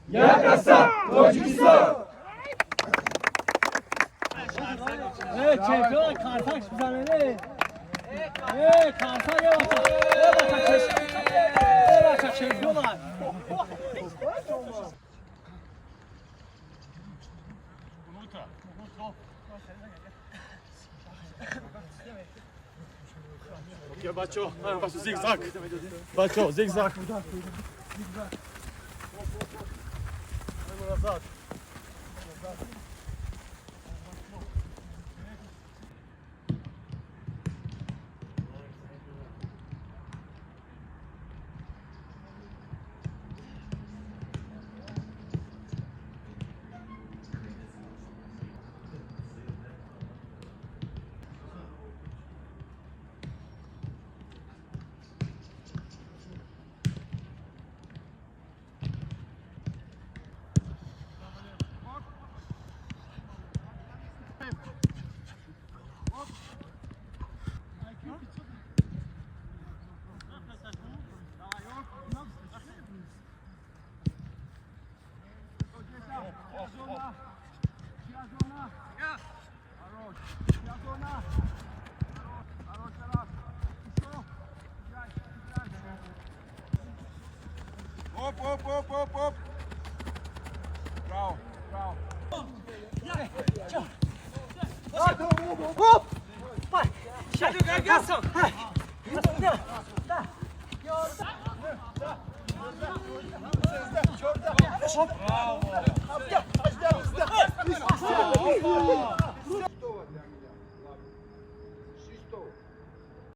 Yakasa Tojikistan. Evet, çempiyon Kartaş güzel. Kartaş yavaş şampiyonlar. Ok, Bacho, passe o zig-zag. Bacho, zig-zag. Hop. Bravo. Hop! Vai! Chega de gargação! Bravo.